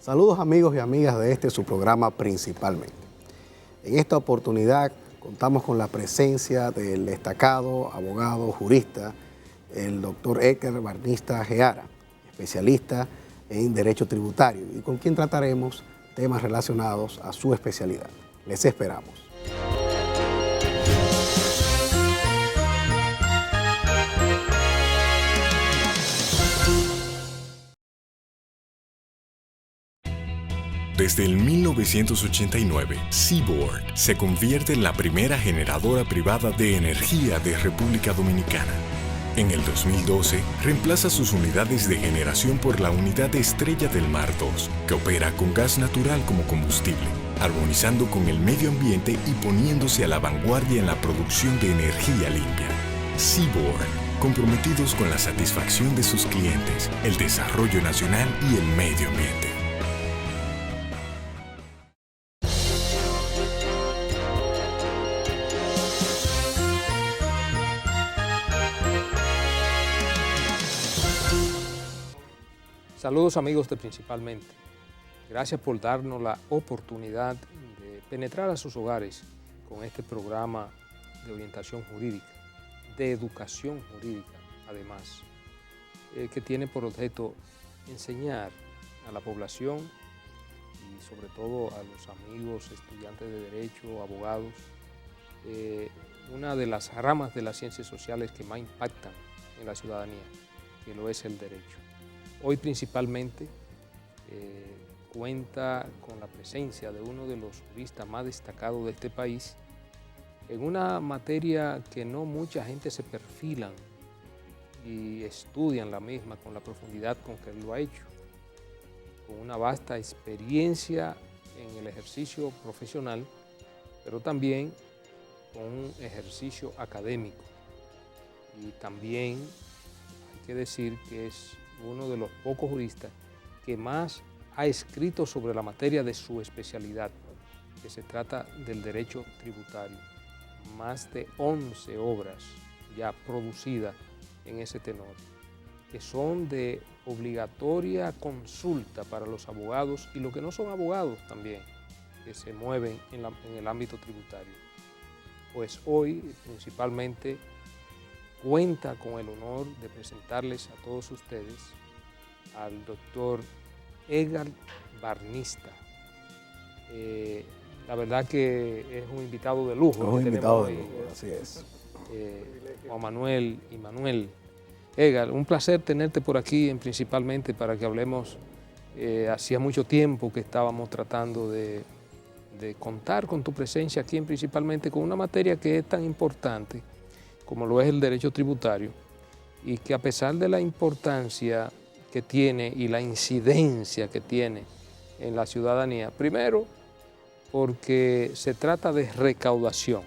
Saludos amigos y amigas de su programa Principalmente. En esta oportunidad contamos con la presencia del destacado abogado jurista, el doctor Edgar Barnista Geara, especialista en Derecho Tributario, y con quien trataremos temas relacionados a su especialidad. Les esperamos. Desde el 1989, Seaboard se convierte en la primera generadora privada de energía de República Dominicana. En el 2012, reemplaza sus unidades de generación por la unidad Estrella del Mar 2, que opera con gas natural como combustible, armonizando con el medio ambiente y poniéndose a la vanguardia en la producción de energía limpia. Seaboard, comprometidos con la satisfacción de sus clientes, el desarrollo nacional y el medio ambiente. Saludos amigos de Principalmente. Gracias por darnos la oportunidad de penetrar a sus hogares con este programa de orientación jurídica, de educación jurídica además, que tiene por objeto enseñar a la población y sobre todo a los amigos, estudiantes de Derecho, abogados, una de las ramas de las ciencias sociales que más impactan en la ciudadanía, que lo es el derecho. Hoy principalmente cuenta con la presencia de uno de los juristas más destacados de este país en una materia que no mucha gente se perfilan y estudian la misma con la profundidad con que él lo ha hecho, con una vasta experiencia en el ejercicio profesional, pero también con un ejercicio académico. Y también hay que decir que es uno de los pocos juristas que más ha escrito sobre la materia de su especialidad, que se trata del derecho tributario. Más de 11 obras ya producidas en ese tenor, que son de obligatoria consulta para los abogados y los que no son abogados también, que se mueven en el ámbito tributario. Pues hoy principalmente cuenta con el honor de presentarles a todos ustedes al doctor Edgar Barnista. La verdad que es un invitado de lujo. Es un invitado de lujo, así es. Juan Manuel y Manuel. Edgar, un placer tenerte por aquí, principalmente para que hablemos. Hacía mucho tiempo que estábamos tratando de contar con tu presencia aquí, principalmente con una materia que es tan importante como lo es el derecho tributario, y que a pesar de la importancia que tiene y la incidencia que tiene en la ciudadanía, primero porque se trata de recaudación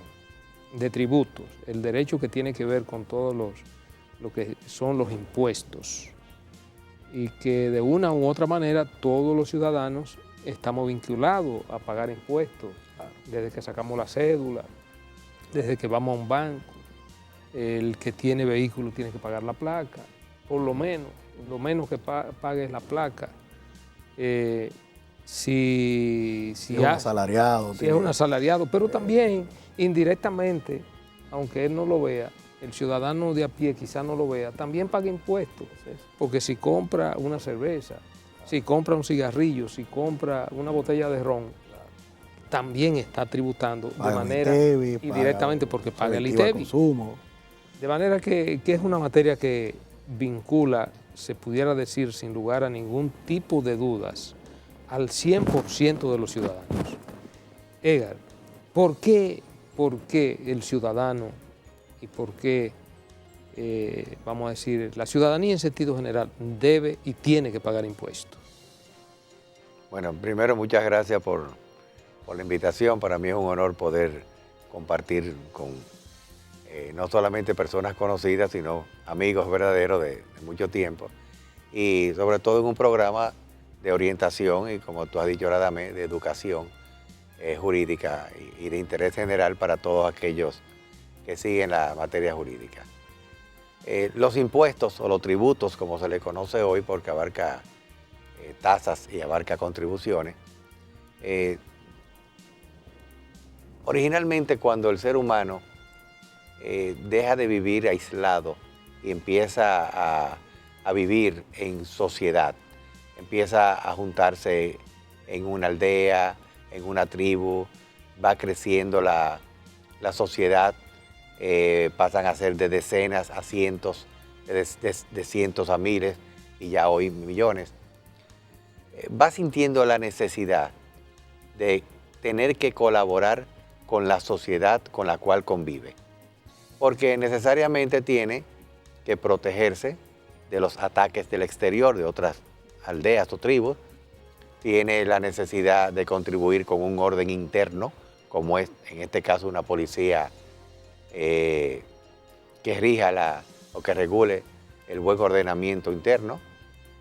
de tributos, el derecho que tiene que ver con todos lo que son los impuestos, y que de una u otra manera todos los ciudadanos estamos vinculados a pagar impuestos, desde que sacamos la cédula, desde que vamos a un banco. El que tiene vehículo tiene que pagar la placa, por lo menos que pague es la placa. Si es un asalariado. Si es un asalariado, pero también indirectamente, aunque él no lo vea, el ciudadano de a pie quizás no lo vea, también paga impuestos, porque si compra una cerveza, si compra un cigarrillo, si compra una botella de ron, también está tributando de manera indirectamente porque paga el ITEVI. De manera que es una materia que vincula, se pudiera decir sin lugar a ningún tipo de dudas, al 100% de los ciudadanos. Edgar, ¿por qué el ciudadano y por qué, vamos a decir, la ciudadanía en sentido general debe y tiene que pagar impuestos? Bueno, primero muchas gracias por la invitación. Para mí es un honor poder compartir con no solamente personas conocidas, sino amigos verdaderos de mucho tiempo, y sobre todo en un programa de orientación y, como tú has dicho, de educación jurídica y de interés general para todos aquellos que siguen la materia jurídica. Los impuestos o los tributos, como se le conoce hoy, porque abarca tasas y abarca contribuciones. Originalmente, cuando el ser humano deja de vivir aislado y empieza a vivir en sociedad, empieza a juntarse en una aldea, en una tribu, va creciendo la sociedad, pasan a ser de decenas a cientos, de cientos a miles y ya hoy millones. Va sintiendo la necesidad de tener que colaborar con la sociedad con la cual convive, porque necesariamente tiene que protegerse de los ataques del exterior, de otras aldeas o tribus, tiene la necesidad de contribuir con un orden interno, como es en este caso una policía que rija o que regule el buen ordenamiento interno,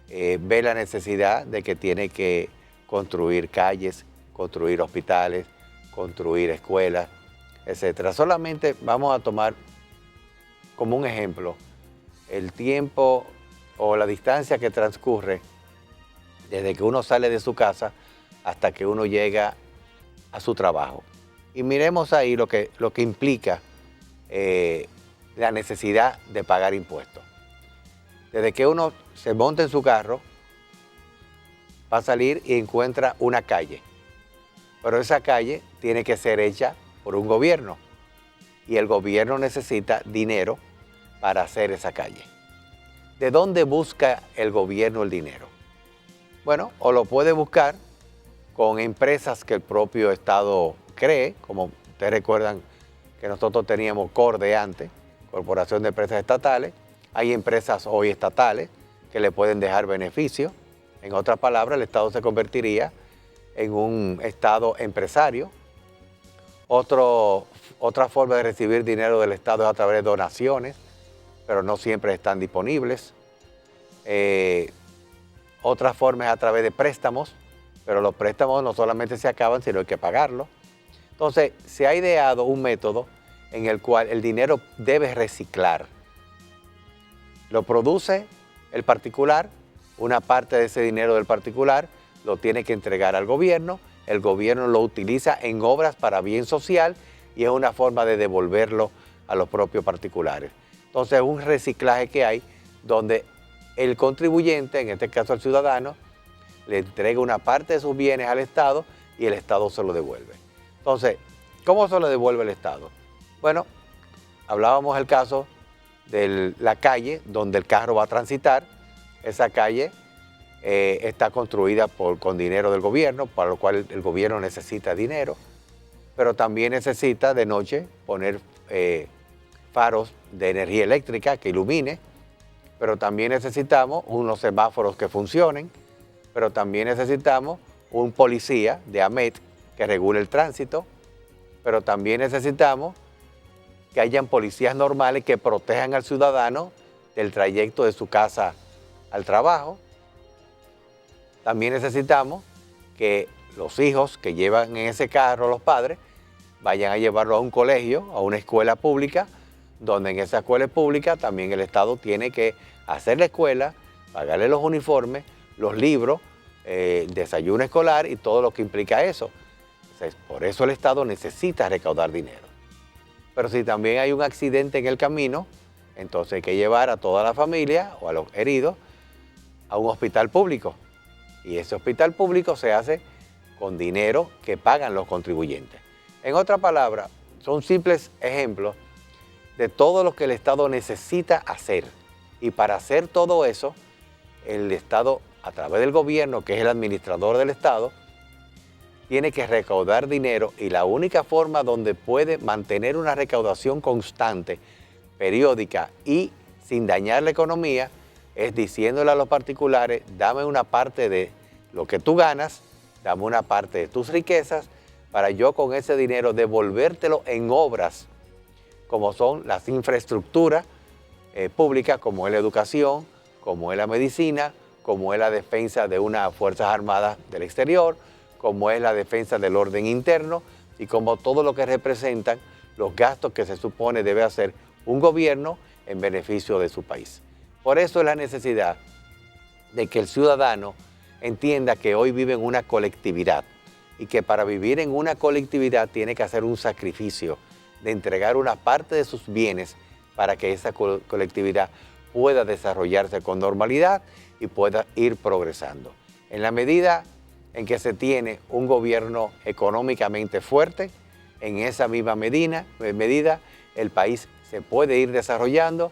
ve la necesidad de que tiene que construir calles, construir hospitales, construir escuelas, etc. Solamente vamos a tomar como un ejemplo el tiempo o la distancia que transcurre desde que uno sale de su casa hasta que uno llega a su trabajo. Y miremos ahí lo que implica la necesidad de pagar impuestos. Desde que uno se monta en su carro, va a salir y encuentra una calle. Pero esa calle tiene que ser hecha por un gobierno. Y el gobierno necesita dinero para hacer esa calle. ¿De dónde busca el gobierno el dinero? Bueno, o lo puede buscar con empresas que el propio Estado cree, como ustedes recuerdan que nosotros teníamos CORDE antes, Corporación de Empresas Estatales. Hay empresas hoy estatales que le pueden dejar beneficios. En otras palabras, el Estado se convertiría en un Estado empresario. Otra forma de recibir dinero del Estado es a través de donaciones, pero no siempre están disponibles. Otra forma es a través de préstamos, pero los préstamos no solamente se acaban, sino hay que pagarlos. Entonces, se ha ideado un método en el cual el dinero debe reciclar. Lo produce el particular, una parte de ese dinero del particular lo tiene que entregar al gobierno, el gobierno lo utiliza en obras para bien social y es una forma de devolverlo a los propios particulares. Entonces es un reciclaje que hay donde el contribuyente, en este caso el ciudadano, le entrega una parte de sus bienes al Estado y el Estado se lo devuelve. Entonces, ¿cómo se lo devuelve el Estado? Bueno, hablábamos del caso de la calle donde el carro va a transitar. Esa calle está construida con dinero del gobierno, para lo cual el gobierno necesita dinero, pero también necesita de noche poner faros de energía eléctrica que ilumine, pero también necesitamos unos semáforos que funcionen, pero también necesitamos un policía de AMET que regule el tránsito, pero también necesitamos que hayan policías normales que protejan al ciudadano del trayecto de su casa al trabajo. También necesitamos que los hijos que llevan en ese carro, los padres, vayan a llevarlo a un colegio, a una escuela pública, donde en esa escuela pública también el Estado tiene que hacer la escuela, pagarle los uniformes, los libros, desayuno escolar y todo lo que implica eso. Entonces, por eso el Estado necesita recaudar dinero. Pero si también hay un accidente en el camino, entonces hay que llevar a toda la familia o a los heridos a un hospital público. Y ese hospital público se hace con dinero que pagan los contribuyentes. En otras palabras, son simples ejemplos de todo lo que el Estado necesita hacer. Y para hacer todo eso, el Estado, a través del gobierno, que es el administrador del Estado, tiene que recaudar dinero y la única forma donde puede mantener una recaudación constante, periódica y sin dañar la economía es diciéndole a los particulares, dame una parte de lo que tú ganas, dame una parte de tus riquezas para yo con ese dinero devolvértelo en obras como son las infraestructuras públicas, como es la educación, como es la medicina, como es la defensa de unas Fuerzas Armadas del exterior, como es la defensa del orden interno y como todo lo que representan los gastos que se supone debe hacer un gobierno en beneficio de su país. Por eso es la necesidad de que el ciudadano entienda que hoy vive en una colectividad y que para vivir en una colectividad tiene que hacer un sacrificio de entregar una parte de sus bienes para que esa colectividad pueda desarrollarse con normalidad y pueda ir progresando. En la medida en que se tiene un gobierno económicamente fuerte, en esa misma medida el país se puede ir desarrollando,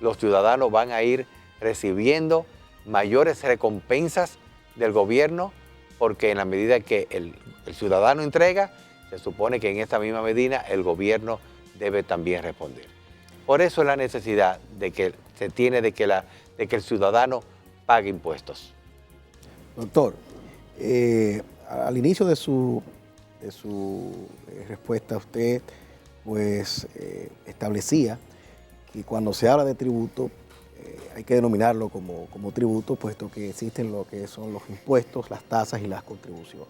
los ciudadanos van a ir recibiendo mayores recompensas del gobierno, porque en la medida que el ciudadano entrega, se supone que en esta misma medida el gobierno debe también responder. Por eso es la necesidad de que se tiene de que el ciudadano pague impuestos. Doctor, al inicio de su respuesta, usted pues establecía que cuando se habla de tributo hay que denominarlo como tributo, puesto que existen lo que son los impuestos, las tasas y las contribuciones.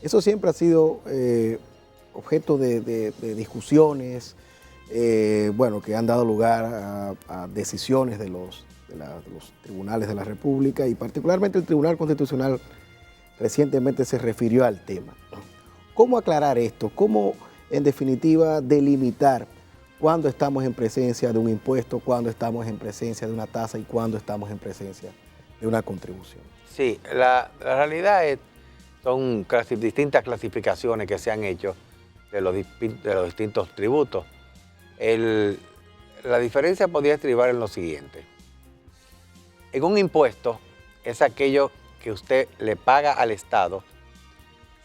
Eso siempre ha sido objeto de discusiones, que han dado lugar a decisiones de los tribunales de la República, y particularmente el Tribunal Constitucional recientemente se refirió al tema. ¿Cómo aclarar esto? ¿Cómo, en definitiva, delimitar cuándo estamos en presencia de un impuesto, cuándo estamos en presencia de una tasa y cuándo estamos en presencia de una contribución? Sí, la realidad son distintas clasificaciones que se han hecho de los distintos tributos. La diferencia podría estribar en lo siguiente. En un impuesto es aquello que usted le paga al Estado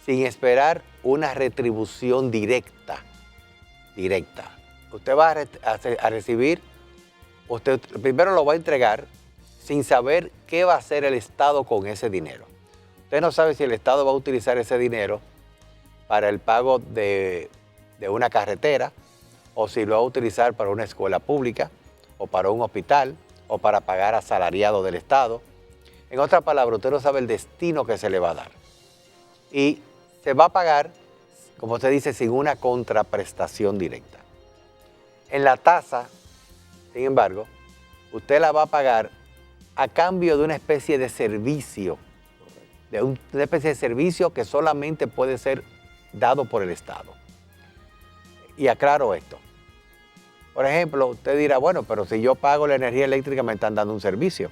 sin esperar una retribución directa. Usted va a recibir, usted primero lo va a entregar sin saber qué va a hacer el Estado con ese dinero. Usted no sabe si el Estado va a utilizar ese dinero para el pago de una carretera, o si lo va a utilizar para una escuela pública, o para un hospital, o para pagar asalariado del Estado. En otras palabras, usted no sabe el destino que se le va a dar. Y se va a pagar, como se dice, sin una contraprestación directa. En la tasa, sin embargo, usted la va a pagar a cambio de una especie de servicio, una especie de servicio que solamente puede ser dado por el Estado. Y aclaro esto. Por ejemplo, usted dirá, bueno, pero si yo pago la energía eléctrica me están dando un servicio.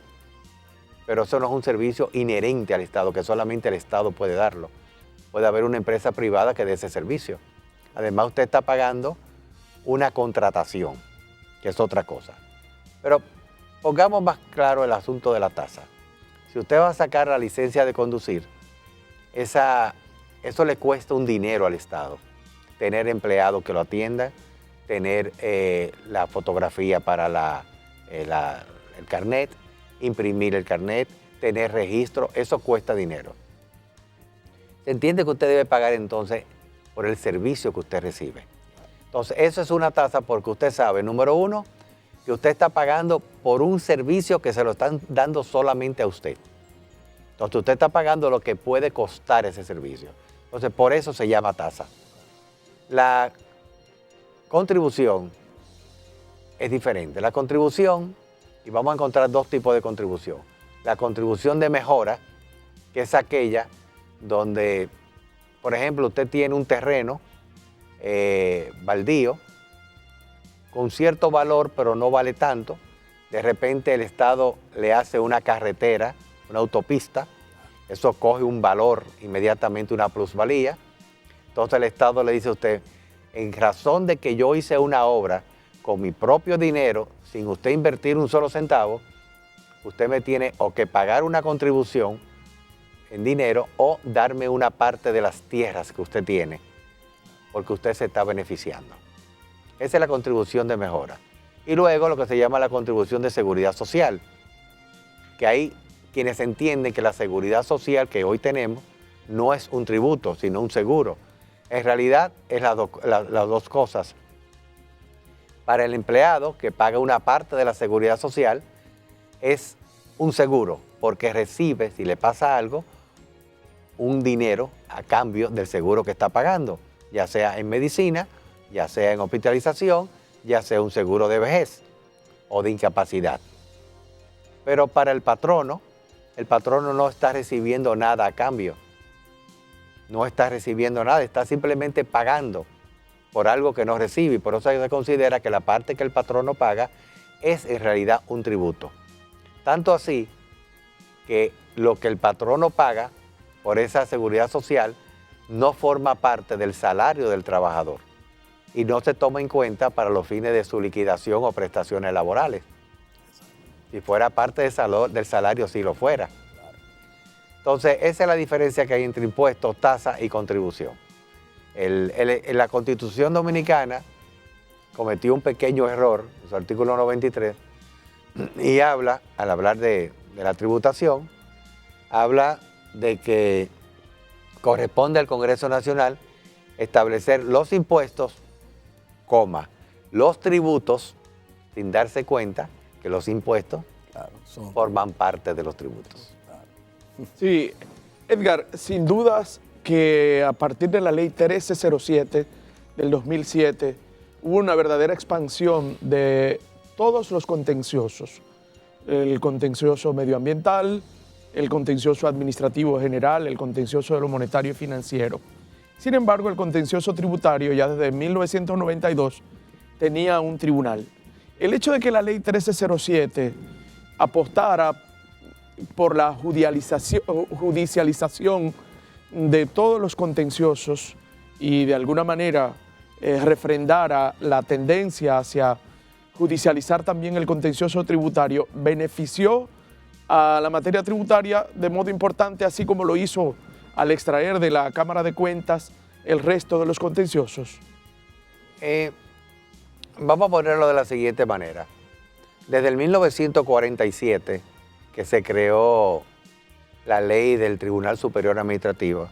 Pero eso no es un servicio inherente al Estado, que solamente el Estado puede darlo. Puede haber una empresa privada que dé ese servicio. Además, usted está pagando una contratación, que es otra cosa. Pero pongamos más claro el asunto de la tasa. Si usted va a sacar la licencia de conducir, eso le cuesta un dinero al Estado. Tener empleados que lo atiendan, tener la fotografía para el carnet, imprimir el carnet, tener registro, eso cuesta dinero. Se entiende que usted debe pagar entonces por el servicio que usted recibe. Entonces, eso es una tasa porque usted sabe, número uno, que usted está pagando por un servicio que se lo están dando solamente a usted. Entonces, usted está pagando lo que puede costar ese servicio. Entonces, por eso se llama tasa. La contribución es diferente. La contribución, y vamos a encontrar dos tipos de contribución. La contribución de mejora, que es aquella donde, por ejemplo, usted tiene un terreno baldío con cierto valor, pero no vale tanto. De repente el Estado le hace una carretera, una autopista, eso coge un valor inmediatamente, una plusvalía. Entonces el Estado le dice a usted, en razón de que yo hice una obra con mi propio dinero, sin usted invertir un solo centavo, usted me tiene o que pagar una contribución en dinero o darme una parte de las tierras que usted tiene, porque usted se está beneficiando. Esa es la contribución de mejora. Y luego lo que se llama la contribución de seguridad social, que hay quienes entienden que la seguridad social que hoy tenemos no es un tributo, sino un seguro. En realidad es las dos cosas. Para el empleado que paga una parte de la seguridad social es un seguro, porque recibe, si le pasa algo, un dinero a cambio del seguro que está pagando, ya sea en medicina, ya sea en hospitalización, ya sea un seguro de vejez o de incapacidad. Pero para el patrono el patrono no está recibiendo nada a cambio. No está recibiendo nada, está simplemente pagando por algo que no recibe. Por eso se considera que la parte que el patrono paga es en realidad un tributo. Tanto así que lo que el patrono paga por esa seguridad social no forma parte del salario del trabajador y no se toma en cuenta para los fines de su liquidación o prestaciones laborales. Si fuera parte del salario, sí lo fuera. Entonces, esa es la diferencia que hay entre impuestos, tasa y contribución. La Constitución Dominicana cometió un pequeño error en su artículo 93 y habla, al hablar de la tributación, habla de que corresponde al Congreso Nacional establecer los impuestos, los tributos, sin darse cuenta que los impuestos forman parte de los tributos. Sí, Edgar, sin dudas que a partir de la ley 1307 del 2007 hubo una verdadera expansión de todos los contenciosos. El contencioso medioambiental, el contencioso administrativo general, el contencioso de lo monetario y financiero. Sin embargo, el contencioso tributario ya desde 1992 tenía un tribunal. El hecho de que la ley 1307 apostara por la judicialización de todos los contenciosos y de alguna manera refrendara la tendencia hacia judicializar también el contencioso tributario, benefició a la materia tributaria de modo importante, así como lo hizo al extraer de la Cámara de Cuentas el resto de los contenciosos. Vamos a ponerlo de la siguiente manera. Desde el 1947, que se creó la ley del Tribunal Superior Administrativo,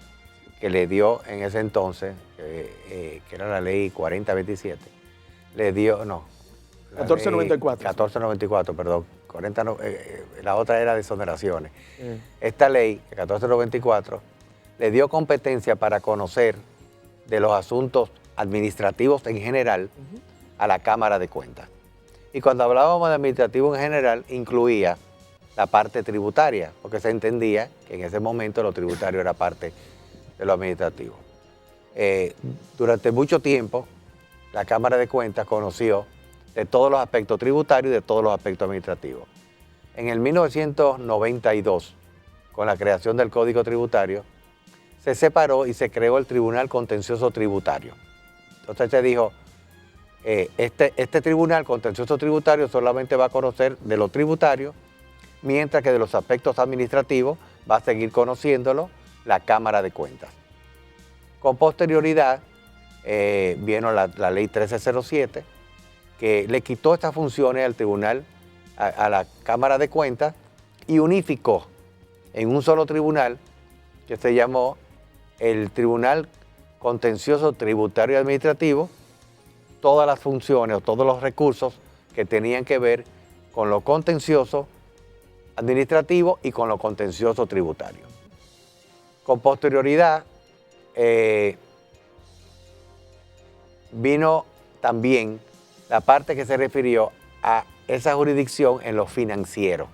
que le dio en ese entonces, que era la ley 4027, le dio, no. 1494. 1494, perdón. La otra era de exoneraciones. Esta ley, 1494, le dio competencia para conocer de los asuntos administrativos en general a la Cámara de Cuentas. Y cuando hablábamos de administrativo en general, incluía la parte tributaria, porque se entendía que en ese momento lo tributario era parte de lo administrativo. Durante mucho tiempo, la Cámara de Cuentas conoció de todos los aspectos tributarios y de todos los aspectos administrativos. En el 1992, con la creación del Código Tributario, se separó y se creó el Tribunal Contencioso Tributario. Entonces se dijo, este Tribunal Contencioso Tributario solamente va a conocer de lo tributario, mientras que de los aspectos administrativos va a seguir conociéndolo la Cámara de Cuentas. Con posterioridad vino la ley 1307, que le quitó estas funciones al tribunal, a la Cámara de Cuentas, y unificó en un solo tribunal que se llamó el Tribunal Contencioso Tributario y Administrativo, todas las funciones o todos los recursos que tenían que ver con lo contencioso administrativo y con lo contencioso tributario. Con posterioridad vino también la parte que se refirió a esa jurisdicción en lo financiero.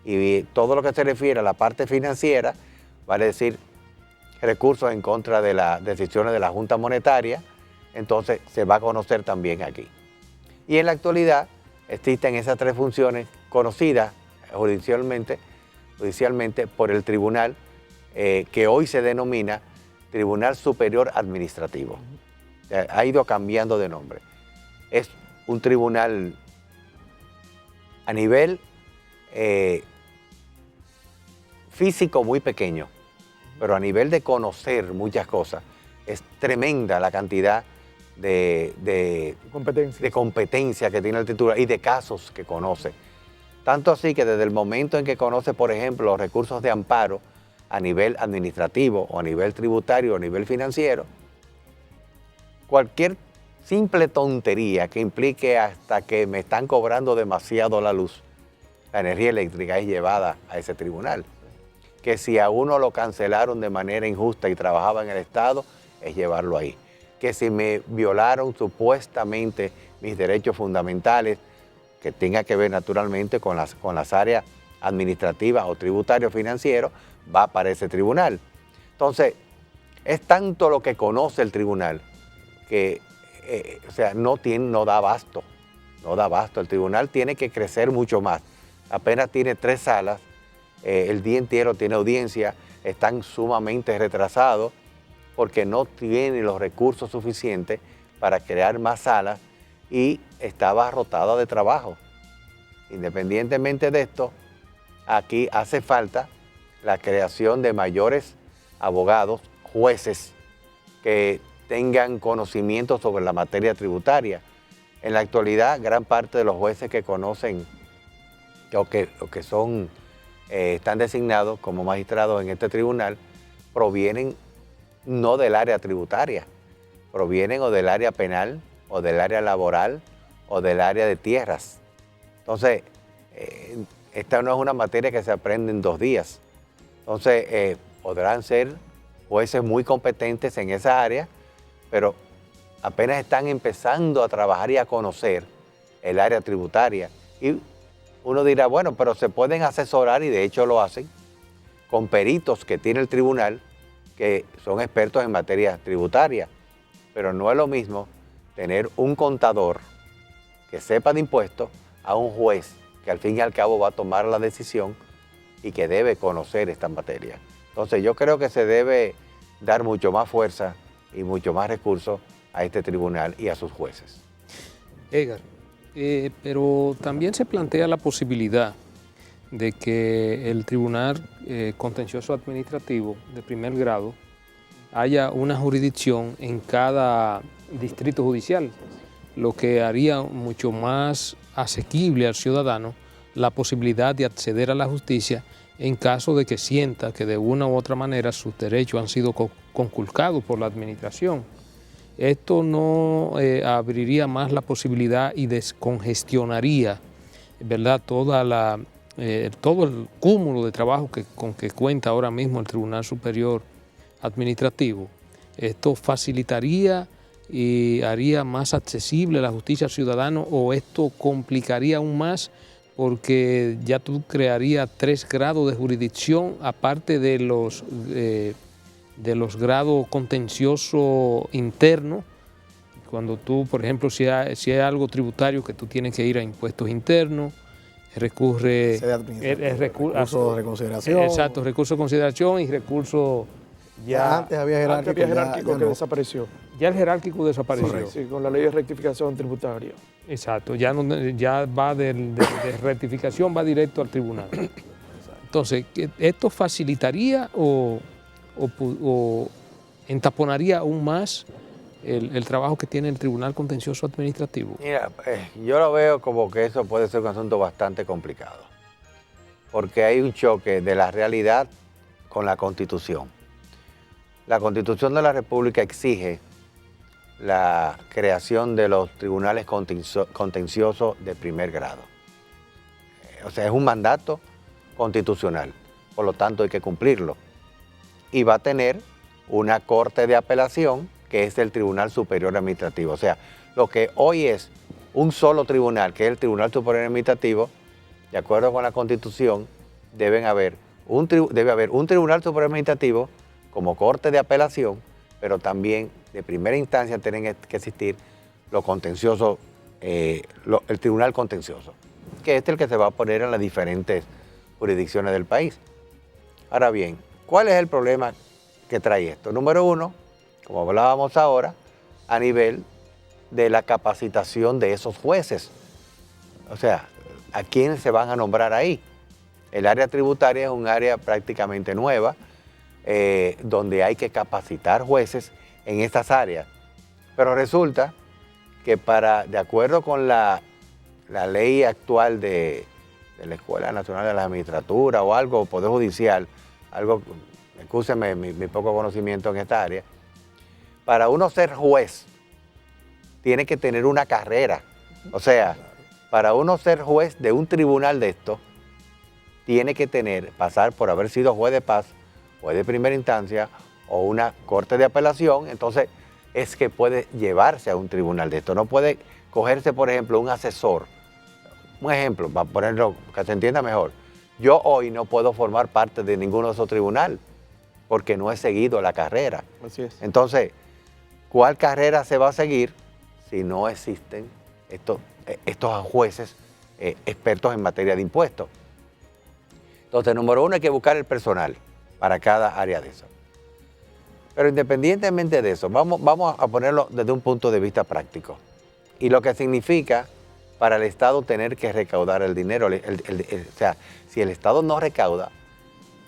Y todo lo que se refiere a la parte financiera, vale decir, recursos en contra de las decisiones de la Junta Monetaria, entonces se va a conocer también aquí. Y en la actualidad existen esas tres funciones conocidas judicialmente por el tribunal que hoy se denomina Tribunal Superior Administrativo. Ha ido cambiando de nombre. Es un tribunal a nivel físico muy pequeño, pero a nivel de conocer muchas cosas, es tremenda la cantidad de competencia que tiene el titular y de casos que conoce. Tanto así que desde el momento en que conoce, por ejemplo, los recursos de amparo a nivel administrativo o a nivel tributario o a nivel financiero, cualquier simple tontería que implique hasta que me están cobrando demasiado la luz, la energía eléctrica, es llevada a ese tribunal. Que si a uno lo cancelaron de manera injusta y trabajaba en el Estado, es llevarlo ahí. Que si me violaron supuestamente mis derechos fundamentales, que tenga que ver naturalmente con las áreas administrativa o tributario financiero, va para ese tribunal. Entonces, es tanto lo que conoce el tribunal que o sea, no da abasto. No da abasto. El tribunal tiene que crecer mucho más. Apenas tiene 3 salas, el día entero tiene audiencia, están sumamente retrasados porque no tienen los recursos suficientes para crear más salas y está abarrotada de trabajo. Independientemente de esto, aquí hace falta la creación de mayores abogados, jueces, que tengan conocimiento sobre la materia tributaria. En la actualidad, gran parte de los jueces que conocen o que están designados como magistrados en este tribunal provienen no del área tributaria, provienen o del área penal, o del área laboral, o del área de tierras. Entonces, esta no es una materia que se aprende en 2 días. Entonces, podrán ser jueces muy competentes en esa área, pero apenas están empezando a trabajar y a conocer el área tributaria. Y uno dirá, bueno, pero se pueden asesorar, y de hecho lo hacen, con peritos que tiene el tribunal, que son expertos en materia tributaria. Pero no es lo mismo tener un contador que sepa de impuestos a un juez que al fin y al cabo va a tomar la decisión y que debe conocer esta materia. Entonces yo creo que se debe dar mucho más fuerza y mucho más recursos a este tribunal y a sus jueces. Edgar, pero también se plantea la posibilidad de que el Tribunal Contencioso Administrativo de primer grado haya una jurisdicción en cada distrito judicial, lo que haría mucho más asequible al ciudadano la posibilidad de acceder a la justicia en caso de que sienta que de una u otra manera sus derechos han sido conculcados por la administración. Esto no abriría más la posibilidad y descongestionaría, ¿verdad?, todo el cúmulo de trabajo con que cuenta ahora mismo el Tribunal Superior Administrativo. Esto facilitaría y haría más accesible la justicia al ciudadano, o esto complicaría aún más porque ya tú crearías 3 grados de jurisdicción aparte de los grados contenciosos internos. Cuando tú, por ejemplo, si hay algo tributario que tú tienes que ir a impuestos internos, recurre recurso de reconsideración. Exacto, recurso de consideración y recurso ya antes había jerárquico, que desapareció. Ya el jerárquico desapareció. Correcto. Sí, con la ley de rectificación tributaria. Exacto, ya va de rectificación, va directo al tribunal. Entonces, ¿esto facilitaría o entaponaría aún más el trabajo que tiene el Tribunal Contencioso Administrativo? Mira, yo lo veo como que eso puede ser un asunto bastante complicado, porque hay un choque de la realidad con la Constitución. La Constitución de la República exige la creación de los tribunales contenciosos de primer grado. O sea, es un mandato constitucional, por lo tanto hay que cumplirlo. Y va a tener una corte de apelación, que es el Tribunal Superior Administrativo. O sea, lo que hoy es un solo tribunal, que es el Tribunal Superior Administrativo, de acuerdo con la Constitución, debe haber un Tribunal Superior Administrativo como corte de apelación, pero también de primera instancia tienen que existir los contenciosos, el Tribunal Contencioso, que es el que se va a poner en las diferentes jurisdicciones del país. Ahora bien, ¿cuál es el problema que trae esto? Número 1, como hablábamos ahora, a nivel de la capacitación de esos jueces. O sea, ¿a quiénes se van a nombrar ahí? El área tributaria es un área prácticamente nueva, donde hay que capacitar jueces en estas áreas. Pero resulta que de acuerdo con la ley actual de la Escuela Nacional de la Magistratura o algo, Poder Judicial, algo, excúseme mi poco conocimiento en esta área, para uno ser juez tiene que tener una carrera. O sea, para uno ser juez de un tribunal de esto, tiene que pasar por haber sido juez de paz, juez de primera instancia o una corte de apelación. Entonces es que puede llevarse a un tribunal de esto. No puede cogerse, por ejemplo, un asesor. Un ejemplo, para ponerlo que se entienda mejor. yo hoy no puedo formar parte de ninguno de esos tribunales porque no he seguido la carrera. Así es. Entonces, ¿cuál carrera se va a seguir si no existen estos jueces expertos en materia de impuestos? Entonces, número uno, hay que buscar el personal para cada área de eso. Pero independientemente de eso, vamos a ponerlo desde un punto de vista práctico. Y lo que significa para el Estado tener que recaudar el dinero. O sea, si el Estado no recauda,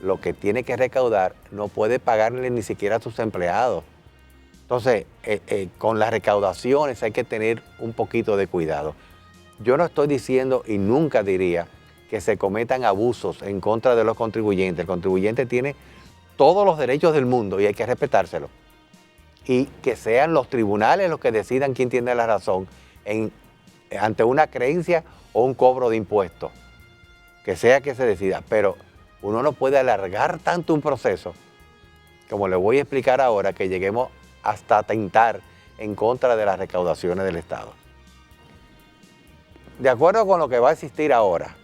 lo que tiene que recaudar no puede pagarle ni siquiera a sus empleados. Entonces, con las recaudaciones hay que tener un poquito de cuidado. Yo no estoy diciendo y nunca diría que se cometan abusos en contra de los contribuyentes. El contribuyente tiene todos los derechos del mundo y hay que respetárselos. Y que sean los tribunales los que decidan quién tiene la razón ante una creencia o un cobro de impuestos. Que sea que se decida. Pero uno no puede alargar tanto un proceso, como le voy a explicar ahora, que lleguemos hasta atentar en contra de las recaudaciones del Estado. De acuerdo con lo que va a existir ahora,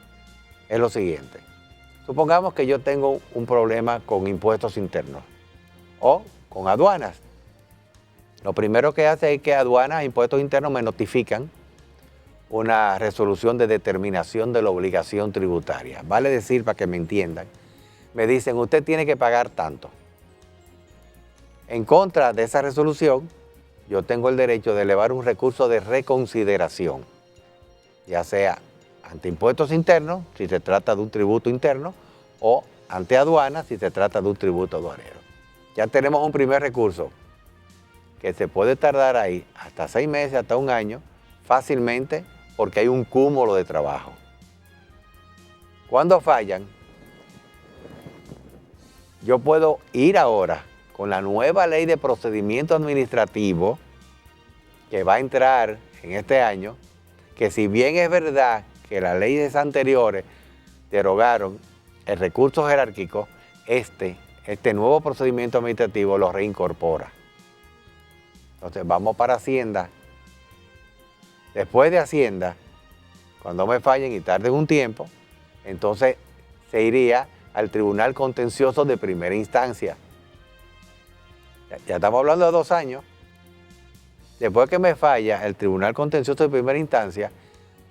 es lo siguiente. Supongamos que yo tengo un problema con impuestos internos o con aduanas. Lo primero que hace es que aduanas e impuestos internos me notifican una resolución de determinación de la obligación tributaria. Vale decir, para que me entiendan, me dicen, usted tiene que pagar tanto. En contra de esa resolución, yo tengo el derecho de elevar un recurso de reconsideración, ya sea ante impuestos internos, si se trata de un tributo interno, o ante aduanas, si se trata de un tributo aduanero. Ya tenemos un primer recurso que se puede tardar ahí hasta 6 meses, hasta 1 año, fácilmente, porque hay un cúmulo de trabajo. Cuando fallan, yo puedo ir ahora con la nueva ley de procedimiento administrativo que va a entrar en este año, que si bien es verdad que las leyes anteriores derogaron el recurso jerárquico, este nuevo procedimiento administrativo lo reincorpora. Entonces vamos para Hacienda. Después de Hacienda, cuando me fallen y tarden un tiempo, entonces se iría al Tribunal Contencioso de Primera Instancia. Ya estamos hablando de 2 años. Después que me falla el Tribunal Contencioso de Primera Instancia,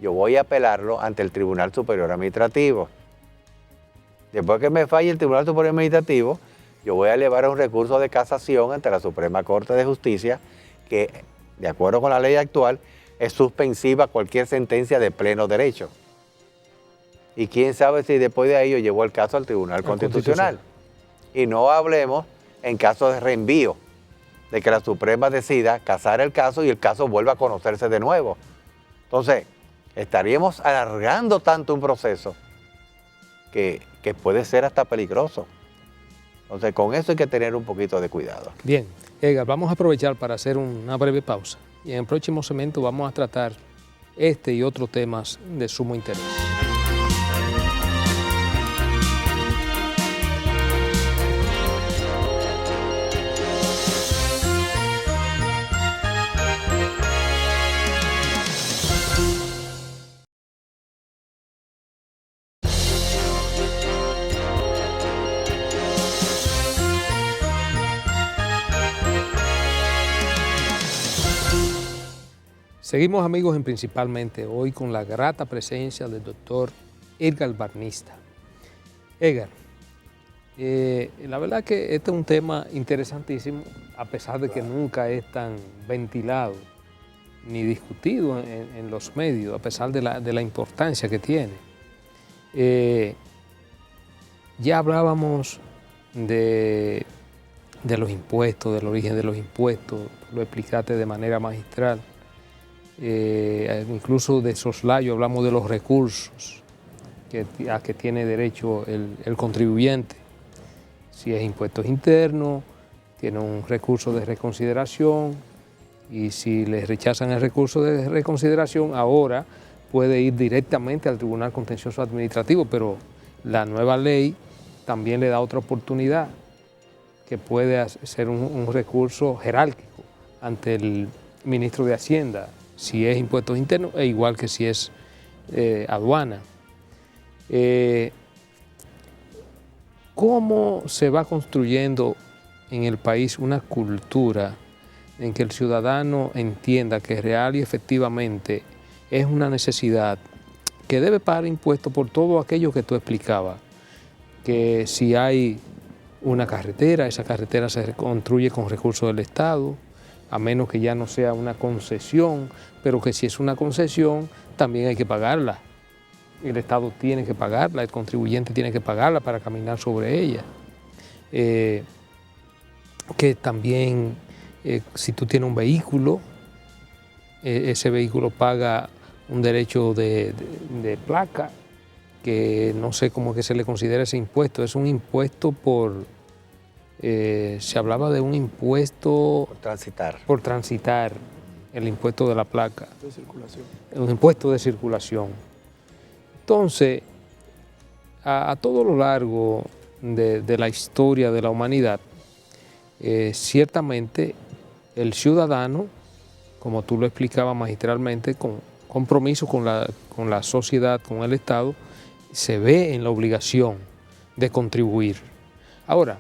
yo voy a apelarlo ante el Tribunal Superior Administrativo. Después que me falle el Tribunal Superior Administrativo, yo voy a elevar un recurso de casación ante la Suprema Corte de Justicia que, de acuerdo con la ley actual, es suspensiva cualquier sentencia de pleno derecho. Y quién sabe si después de ahí yo llevo el caso al Tribunal Constitucional. Y no hablemos en caso de reenvío, de que la Suprema decida casar el caso y el caso vuelva a conocerse de nuevo. Entonces, estaríamos alargando tanto un proceso que puede ser hasta peligroso. Entonces, con eso hay que tener un poquito de cuidado. Bien, Edgar, vamos a aprovechar para hacer una breve pausa. Y en el próximo segmento vamos a tratar este y otros temas de sumo interés. Seguimos, amigos, en Principalmente hoy con la grata presencia del doctor Edgar Barnista. Edgar, la verdad que este es un tema interesantísimo, a pesar de que nunca es tan ventilado ni discutido en los medios, a pesar de la importancia que tiene. Ya hablábamos de los impuestos, del origen de los impuestos, lo explicaste de manera magistral. Incluso de soslayo hablamos de los recursos a que tiene derecho el contribuyente. Si es impuestos internos, tiene un recurso de reconsideración, y si le rechazan el recurso de reconsideración, ahora puede ir directamente al Tribunal Contencioso Administrativo, pero la nueva ley también le da otra oportunidad, que puede ser un recurso jerárquico ante el ministro de Hacienda, si es impuestos internos, e igual que si es aduana. ¿Cómo se va construyendo en el país una cultura en que el ciudadano entienda que real y efectivamente es una necesidad, que debe pagar impuestos por todo aquello que tú explicabas? Que si hay una carretera, esa carretera se construye con recursos del Estado, a menos que ya no sea una concesión, pero que si es una concesión también hay que pagarla. El Estado tiene que pagarla, el contribuyente tiene que pagarla para caminar sobre ella. Que también si tú tienes un vehículo, ese vehículo paga un derecho de placa, que no sé cómo que se le considera ese impuesto. Es un impuesto por, se hablaba de un impuesto por transitar, el impuesto de la placa. De circulación. Un impuesto de circulación. Entonces, a todo lo largo de la historia de la humanidad, ciertamente el ciudadano, como tú lo explicabas magistralmente, con compromiso con la sociedad, con el Estado, se ve en la obligación de contribuir. Ahora,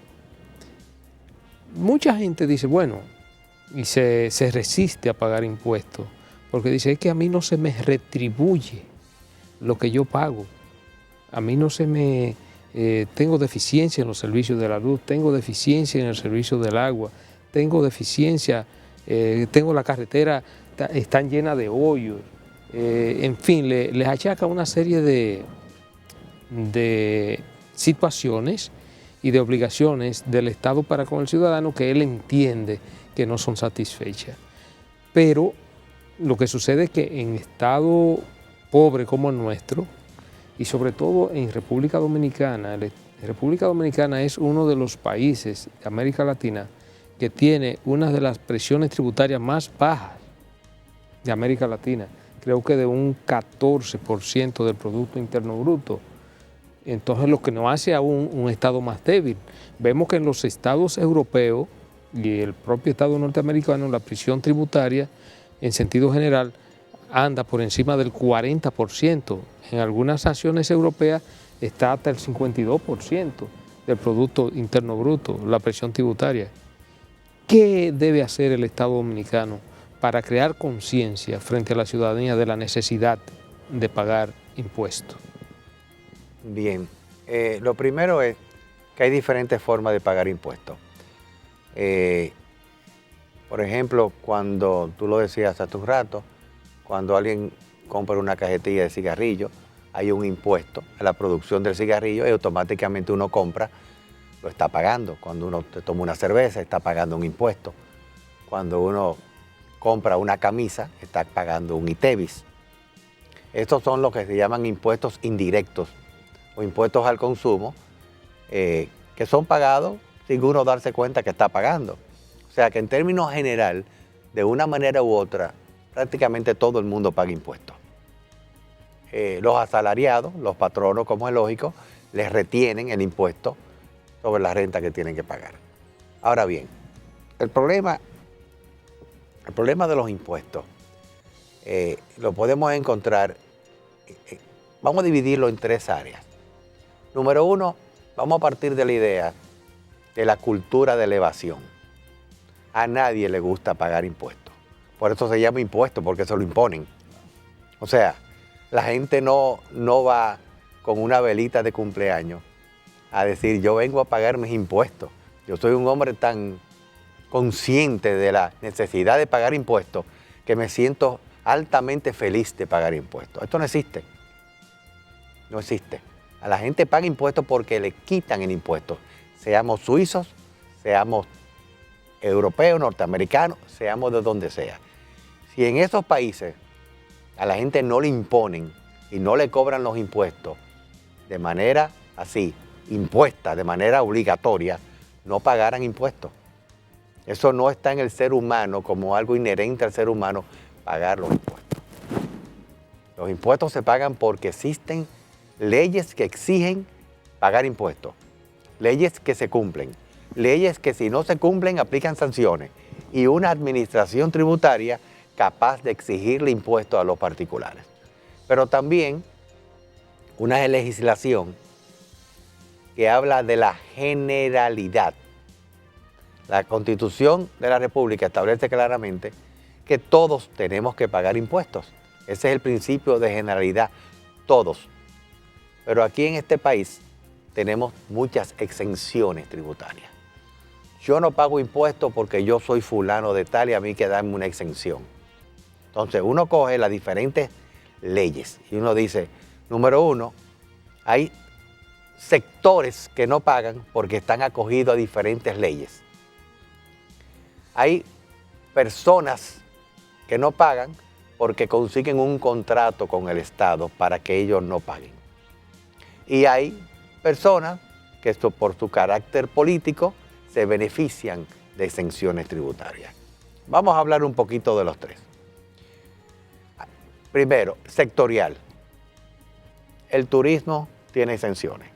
mucha gente dice, bueno, y se resiste a pagar impuestos, porque dice, es que a mí no se me retribuye lo que yo pago. A mí no se me... tengo deficiencia en los servicios de la luz, tengo deficiencia en el servicio del agua, tengo deficiencia, tengo la carretera, están llenas de hoyos. En fin, les achaca una serie de situaciones y de obligaciones del Estado para con el ciudadano que él entiende que no son satisfechas. Pero lo que sucede es que en estado pobre como el nuestro, y sobre todo en República Dominicana, República Dominicana es uno de los países de América Latina que tiene una de las presiones tributarias más bajas de América Latina, creo que de un 14% del Producto Interno Bruto. Entonces, lo que nos hace aún un estado más débil. Vemos que en los estados europeos y el propio estado norteamericano, la presión tributaria, en sentido general, anda por encima del 40%. En algunas naciones europeas está hasta el 52% del Producto Interno Bruto, la presión tributaria. ¿Qué debe hacer el Estado dominicano para crear conciencia frente a la ciudadanía de la necesidad de pagar impuestos? Bien, lo primero es que hay diferentes formas de pagar impuestos. Por ejemplo, cuando tú lo decías hace un rato, cuando alguien compra una cajetilla de cigarrillo, hay un impuesto a la producción del cigarrillo y automáticamente uno compra, lo está pagando. Cuando uno te toma una cerveza, está pagando un impuesto. Cuando uno compra una camisa, está pagando un ITEVIS. Estos son lo que se llaman impuestos indirectos o impuestos al consumo, que son pagados sin uno darse cuenta que está pagando. O sea que en términos general, de una manera u otra, prácticamente todo el mundo paga impuestos. Los asalariados, los patronos, como es lógico, les retienen el impuesto sobre la renta que tienen que pagar. Ahora bien, el problema de los impuestos lo podemos encontrar, vamos a dividirlo en tres áreas. Número uno, vamos a partir de la idea de la cultura de la evasión. A nadie le gusta pagar impuestos. Por eso se llama impuesto, porque se lo imponen. O sea, la gente no va con una velita de cumpleaños a decir, yo vengo a pagar mis impuestos. Yo soy un hombre tan consciente de la necesidad de pagar impuestos que me siento altamente feliz de pagar impuestos. Esto no existe. No existe. A la gente paga impuestos porque le quitan el impuesto. Seamos suizos, seamos europeos, norteamericanos, seamos de donde sea. Si en esos países a la gente no le imponen y no le cobran los impuestos de manera así, impuesta, de manera obligatoria, no pagaran impuestos. Eso no está en el ser humano como algo inherente al ser humano, pagar los impuestos. Los impuestos se pagan porque existen leyes que exigen pagar impuestos, leyes que se cumplen, leyes que si no se cumplen aplican sanciones y una administración tributaria capaz de exigirle impuestos a los particulares. Pero también una legislación que habla de la generalidad. La Constitución de la República establece claramente que todos tenemos que pagar impuestos. Ese es el principio de generalidad, todos. Pero aquí en este país tenemos muchas exenciones tributarias. Yo no pago impuestos porque yo soy fulano de tal y a mí hay que darme una exención. Entonces uno coge las diferentes leyes y uno dice, número uno, hay sectores que no pagan porque están acogidos a diferentes leyes. Hay personas que no pagan porque consiguen un contrato con el Estado para que ellos no paguen. Y hay personas que por su carácter político se benefician de exenciones tributarias. Vamos a hablar un poquito de los tres. Primero, sectorial. El turismo tiene exenciones.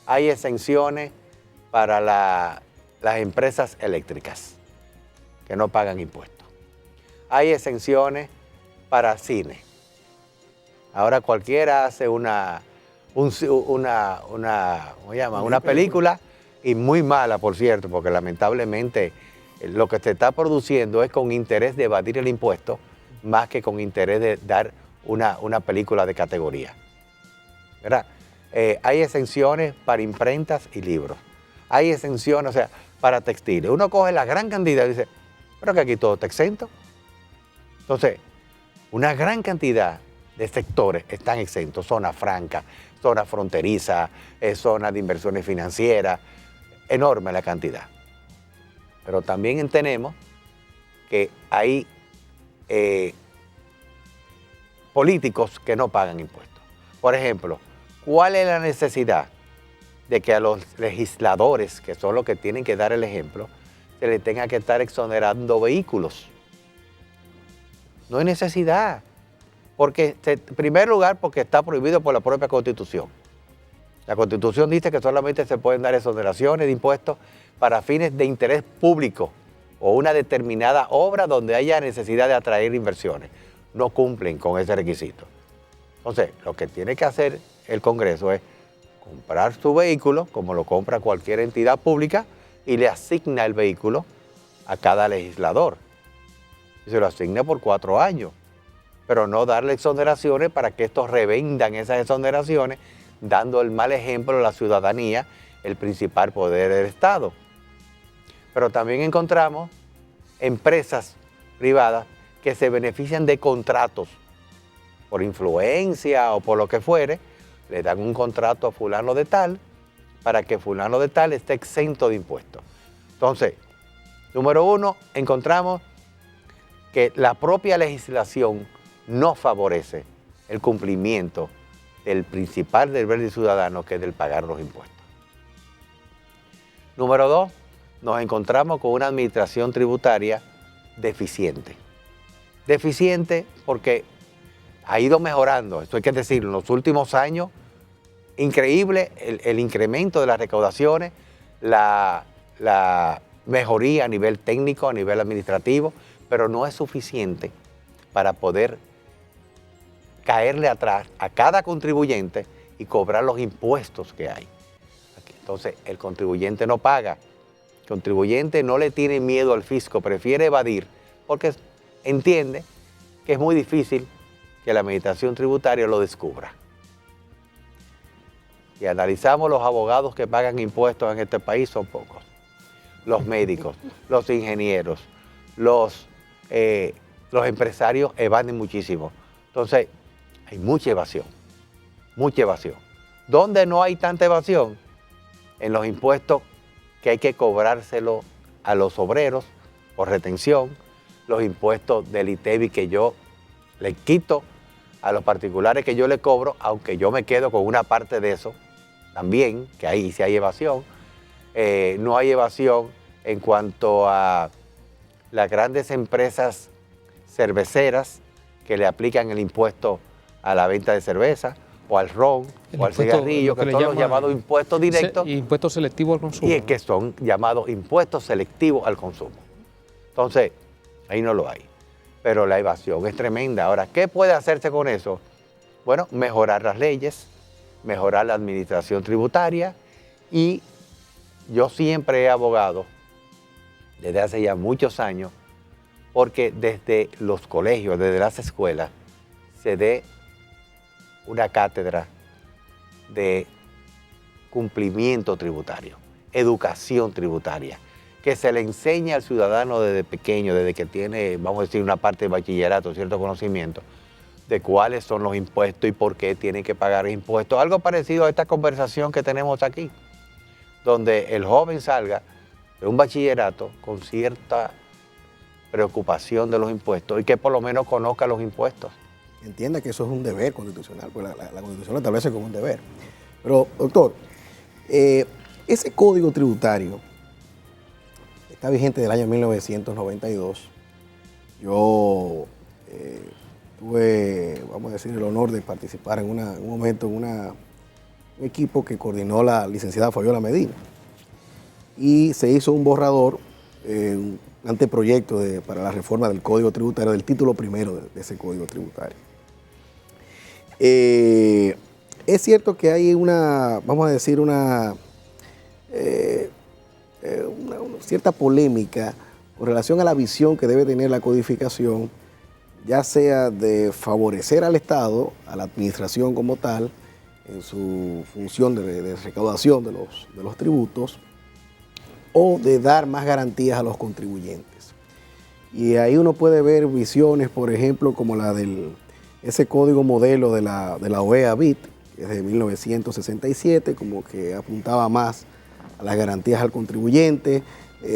Hay exenciones para las empresas eléctricas que no pagan impuestos. Hay exenciones para cine. Ahora cualquiera hace una película y muy mala, por cierto, porque lamentablemente lo que se está produciendo es con interés de evadir el impuesto más que con interés de dar una película de categoría. ¿Verdad? Hay exenciones para imprentas y libros. Hay exenciones, o sea, para textiles. Uno coge la gran cantidad y dice, pero que aquí todo está exento. Entonces, una gran cantidad de sectores están exentos. Zona franca, zona fronteriza, zona de inversiones financieras. Enorme la cantidad. Pero también entendemos que hay políticos que no pagan impuestos. Por ejemplo, ¿cuál es la necesidad de que a los legisladores, que son los que tienen que dar el ejemplo, se les tenga que estar exonerando vehículos? No hay necesidad. Porque, en primer lugar, porque está prohibido por la propia Constitución. La Constitución dice que solamente se pueden dar exoneraciones de impuestos para fines de interés público o una determinada obra donde haya necesidad de atraer inversiones. No cumplen con ese requisito. Entonces, lo que tiene que hacer el Congreso es comprar su vehículo, como lo compra cualquier entidad pública, y le asigna el vehículo a cada legislador. Y se lo asigna por 4 años, pero no darle exoneraciones para que estos revendan esas exoneraciones, dando el mal ejemplo a la ciudadanía, el principal poder del Estado. Pero también encontramos empresas privadas que se benefician de contratos por influencia o por lo que fuere, le dan un contrato a fulano de tal para que fulano de tal esté exento de impuestos. Entonces, número uno, encontramos que la propia legislación no favorece el cumplimiento del principal deber del ciudadano, que es del pagar los impuestos. Número dos, nos encontramos con una administración tributaria deficiente. Deficiente porque ha ido mejorando, esto hay que decirlo, en los últimos años, increíble el incremento de las recaudaciones, la mejoría a nivel técnico, a nivel administrativo, pero no es suficiente para poder caerle atrás a cada contribuyente y cobrar los impuestos que hay. Entonces, el contribuyente no paga. El contribuyente no le tiene miedo al fisco, prefiere evadir porque entiende que es muy difícil que la administración tributaria lo descubra. Y analizamos los abogados que pagan impuestos en este país, son pocos. Los médicos, los ingenieros, los empresarios evaden muchísimo. Entonces, hay mucha evasión, mucha evasión. ¿Dónde no hay tanta evasión? En los impuestos que hay que cobrárselo a los obreros por retención, los impuestos del ITEVI que yo le quito a los particulares que yo le cobro, aunque yo me quedo con una parte de eso también, que ahí sí hay evasión. No hay evasión en cuanto a las grandes empresas cerveceras que le aplican el impuesto a la venta de cerveza o al ron o al cigarrillo, que son los llamados impuestos directos. Impuestos selectivos al consumo. Y que son llamados impuestos selectivos al consumo. Entonces, ahí no lo hay. Pero la evasión es tremenda. Ahora, ¿qué puede hacerse con eso? Bueno, mejorar las leyes, mejorar la administración tributaria Y yo siempre he abogado, desde hace ya muchos años, porque desde los colegios, desde las escuelas, se dé una cátedra de cumplimiento tributario, educación tributaria, que se le enseña al ciudadano desde pequeño, desde que tiene, vamos a decir, una parte de bachillerato, cierto conocimiento, de cuáles son los impuestos y por qué tienen que pagar impuestos. Algo parecido a esta conversación que tenemos aquí, donde el joven salga de un bachillerato con cierta preocupación de los impuestos y que por lo menos conozca los impuestos. Entienda que eso es un deber constitucional, pues la Constitución lo establece como un deber. Pero, doctor, ese código tributario está vigente del año 1992. Yo tuve, vamos a decir, el honor de participar en un momento en un equipo que coordinó la licenciada Fabiola Medina. Y se hizo un borrador, un anteproyecto para la reforma del Código Tributario, del título primero de ese Código Tributario. Es cierto que hay una, vamos a decir, una cierta polémica con relación a la visión que debe tener la codificación, ya sea de favorecer al Estado, a la administración como tal, en su función de recaudación de los tributos, o de dar más garantías a los contribuyentes. Y ahí uno puede ver visiones, por ejemplo, como la de ese código modelo de la OEA-BIT, que es de 1967, como que apuntaba más a las garantías al contribuyente.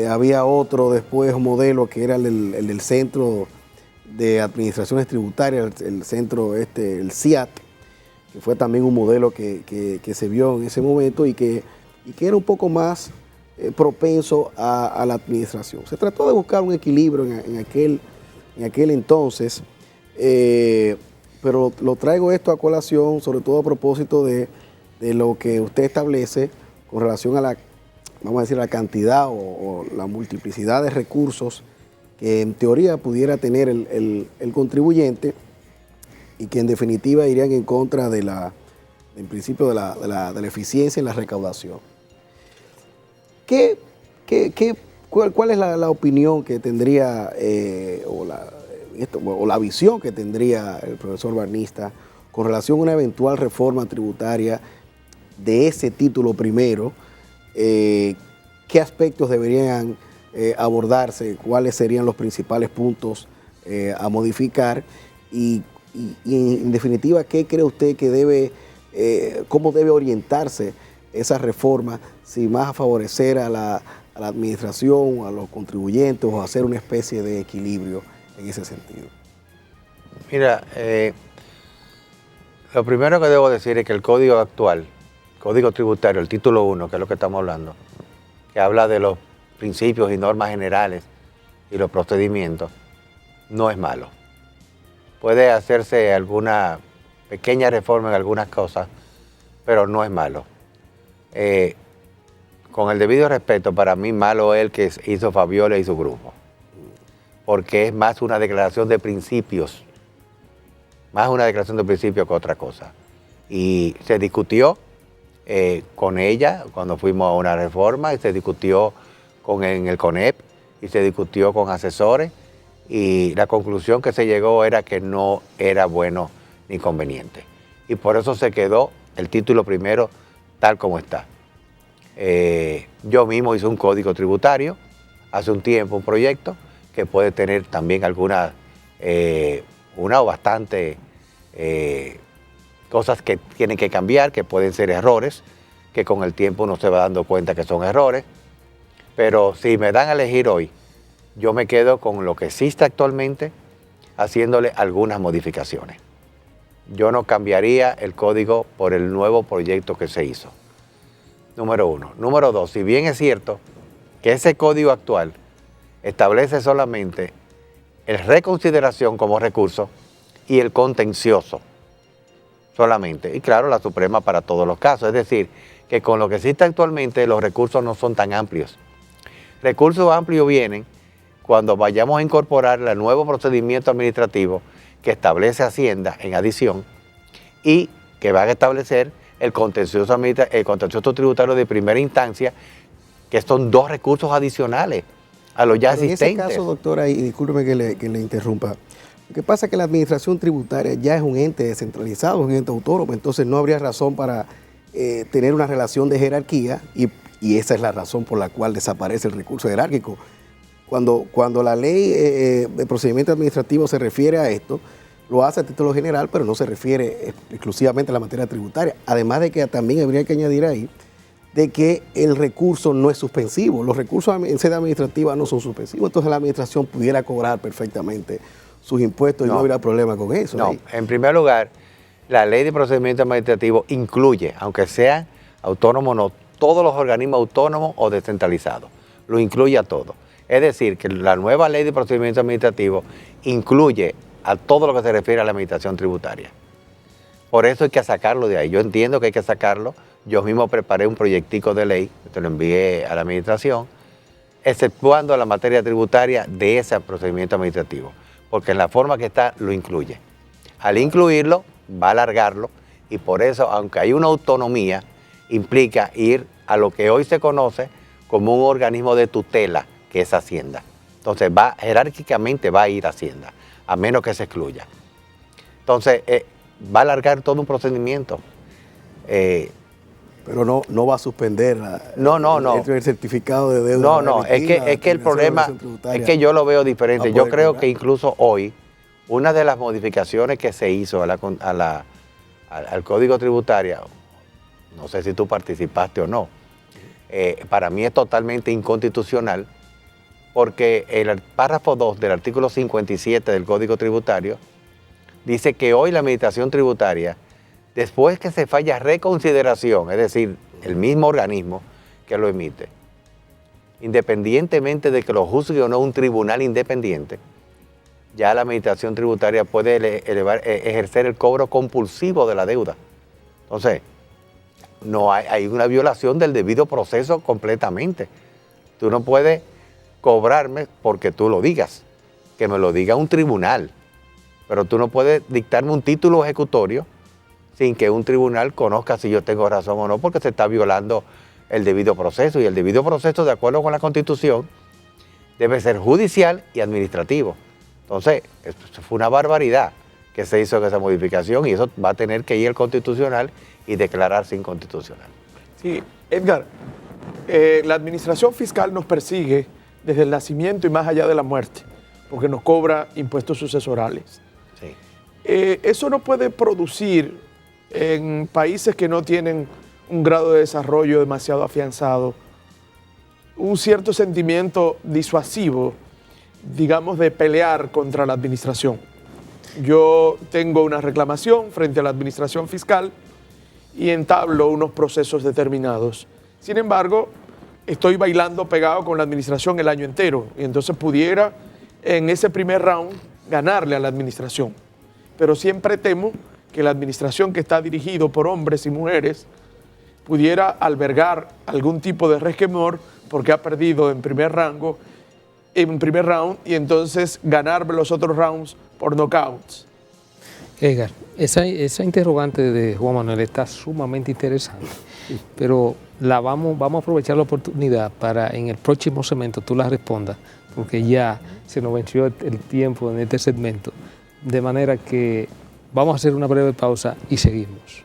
Había otro después, un modelo que era el del Centro de Administraciones Tributarias, el centro el CIAT, que fue también un modelo que se vio en ese momento y que era un poco más propenso a la administración. Se trató de buscar un equilibrio en aquel entonces, pero lo traigo esto a colación, sobre todo a propósito de lo que usted establece con relación a vamos a decir, la cantidad o la multiplicidad de recursos que en teoría pudiera tener el contribuyente y que en definitiva irían en contra en principio de la eficiencia en la recaudación. ¿Cuál es la opinión que tendría o la visión que tendría el profesor Barnista con relación a una eventual reforma tributaria de ese título primero? ¿Qué aspectos deberían abordarse? ¿Cuáles serían los principales puntos a modificar? Y en definitiva, ¿qué cree usted que cómo debe orientarse esa reforma, si más a favorecer a la administración, a los contribuyentes, o hacer una especie de equilibrio en ese sentido? Mira, lo primero que debo decir es que el código actual, Código Tributario, el título 1, que es lo que estamos hablando, que habla de los principios y normas generales y los procedimientos, no es malo. Puede hacerse alguna pequeña reforma en algunas cosas, pero no es malo. Con el debido respeto, para mí malo es el que hizo Fabiola y su grupo, porque es más una declaración de principios, que otra cosa. Y se discutió con ella cuando fuimos a una reforma, y se discutió en el CONEP, y se discutió con asesores, y la conclusión que se llegó era que no era bueno ni conveniente. Y por eso se quedó el título primero tal como está. Yo mismo hice un código tributario hace un tiempo, un proyecto que puede tener también algunas, una o bastante cosas que tienen que cambiar, que pueden ser errores, que con el tiempo uno se va dando cuenta que son errores. Pero si me dan a elegir hoy, yo me quedo con lo que existe actualmente, haciéndole algunas modificaciones. Yo no cambiaría el código por el nuevo proyecto que se hizo. Número 1. Número 2, si bien es cierto que ese código actual establece solamente el reconsideración como recurso y el contencioso solamente. Y claro, la Suprema para todos los casos. Es decir, que con lo que existe actualmente los recursos no son tan amplios. Recursos amplios vienen cuando vayamos a incorporar el nuevo procedimiento administrativo que establece Hacienda en adición y que van a establecer el contencioso tributario de primera instancia, que son 2 recursos adicionales a los ya existentes. En ese caso, doctora, y discúlpeme que le interrumpa, lo que pasa es que la administración tributaria ya es un ente descentralizado, un ente autónomo, entonces no habría razón para tener una relación de jerarquía y esa es la razón por la cual desaparece el recurso jerárquico. Cuando la ley de procedimiento administrativo se refiere a esto, lo hace a título general, pero no se refiere exclusivamente a la materia tributaria. Además de que también habría que añadir ahí de que el recurso no es suspensivo. Los recursos en sede administrativa no son suspensivos, entonces la administración pudiera cobrar perfectamente sus impuestos y no habría problema con eso. No, en primer lugar, la ley de procedimiento administrativo incluye, aunque sean autónomos o no, todos los organismos autónomos o descentralizados. Lo incluye a todos. Es decir, que la nueva ley de procedimiento administrativo incluye a todo lo que se refiere a la administración tributaria. Por eso hay que sacarlo de ahí. Yo entiendo que hay que sacarlo. Yo mismo preparé un proyectico de ley, te lo envié a la administración, exceptuando la materia tributaria de ese procedimiento administrativo, porque en la forma que está lo incluye. Al incluirlo, va a alargarlo y por eso, aunque hay una autonomía, implica ir a lo que hoy se conoce como un organismo de tutela, que es Hacienda. Entonces, jerárquicamente va a ir a Hacienda, a menos que se excluya. Entonces, va a alargar todo un procedimiento. Pero no va a suspender el certificado de deuda. No, es que el problema es que yo lo veo diferente. Yo creo que incluso hoy, una de las modificaciones que se hizo al Código Tributario, no sé si tú participaste o no, para mí es totalmente inconstitucional, porque el párrafo 2 del artículo 57 del Código Tributario dice que hoy la administración tributaria, después que se falla reconsideración, es decir, el mismo organismo que lo emite, independientemente de que lo juzgue o no un tribunal independiente, ya la administración tributaria puede ejercer el cobro compulsivo de la deuda. Entonces, no hay una violación del debido proceso completamente. Tú no puedes cobrarme porque tú lo digas, que me lo diga un tribunal, pero tú no puedes dictarme un título ejecutorio sin que un tribunal conozca si yo tengo razón o no, porque se está violando el debido proceso, y el debido proceso, de acuerdo con la Constitución, debe ser judicial y administrativo. Entonces, esto fue una barbaridad que se hizo en esa modificación, y eso va a tener que ir al Constitucional y declararse inconstitucional. Sí, Edgar, la administración fiscal nos persigue desde el nacimiento y más allá de la muerte, porque nos cobra impuestos sucesorales. Sí. Eso no puede producir en países que no tienen un grado de desarrollo demasiado afianzado un cierto sentimiento disuasivo, digamos, de pelear contra la administración. Yo tengo una reclamación frente a la administración fiscal y entablo unos procesos determinados. Sin embargo, estoy bailando pegado con la administración el año entero y entonces pudiera en ese primer round ganarle a la administración. Pero siempre temo que la administración, que está dirigido por hombres y mujeres, pudiera albergar algún tipo de resquemor porque ha perdido en primer round y entonces ganarme los otros rounds por knockouts. Edgar, esa interrogante de Juan Manuel está sumamente interesante, pero vamos a aprovechar la oportunidad para en el próximo segmento tú la respondas, porque ya se nos venció el tiempo en este segmento, de manera que vamos a hacer una breve pausa y seguimos.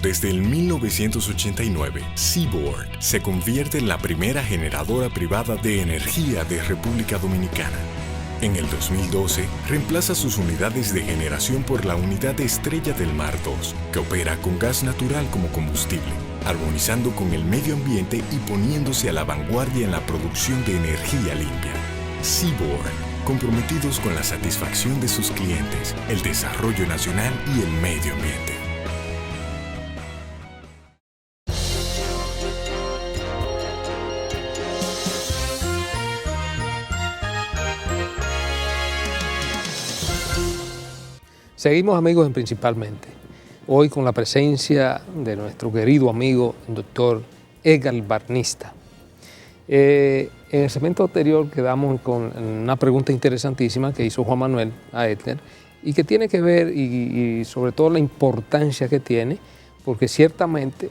Desde el 1989, Seaboard se convierte en la primera generadora privada de energía de República Dominicana. En el 2012, reemplaza sus unidades de generación por la unidad Estrella del Mar 2, que opera con gas natural como combustible, armonizando con el medio ambiente y poniéndose a la vanguardia en la producción de energía limpia. Seaboard, comprometidos con la satisfacción de sus clientes, el desarrollo nacional y el medio ambiente. Seguimos amigos en Principalmente. Hoy con la presencia de nuestro querido amigo, el doctor Edgar Barnista. En el segmento anterior quedamos con una pregunta interesantísima que hizo Juan Manuel a Edgar y que tiene que ver y sobre todo la importancia que tiene, porque ciertamente,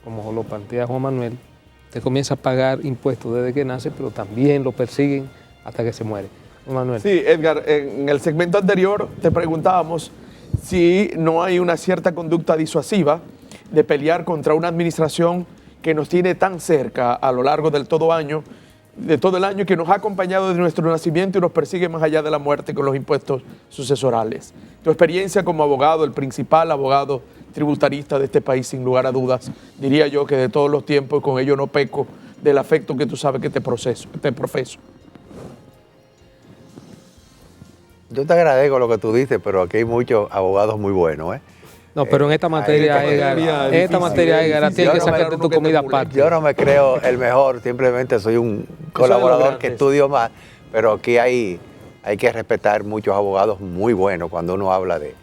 como lo plantea Juan Manuel, usted comienza a pagar impuestos desde que nace, pero también lo persiguen hasta que se muere. Juan Manuel. Sí, Edgar, en el segmento anterior te preguntábamos si no hay una cierta conducta disuasiva de pelear contra una administración que nos tiene tan cerca a lo largo de todo el año, que nos ha acompañado desde nuestro nacimiento y nos persigue más allá de la muerte con los impuestos sucesorales. Tu experiencia como abogado, el principal abogado tributarista de este país, sin lugar a dudas, diría yo que de todos los tiempos, y con ello no peco del afecto que tú sabes que te profeso. Yo te agradezco lo que tú dices, pero aquí hay muchos abogados muy buenos, ¿eh? No, pero en esta materia, Edgar, tienes que sacarte tu comida aparte. Yo no me creo el mejor, simplemente soy un colaborador que estudio más, pero aquí hay que respetar muchos abogados muy buenos cuando uno habla de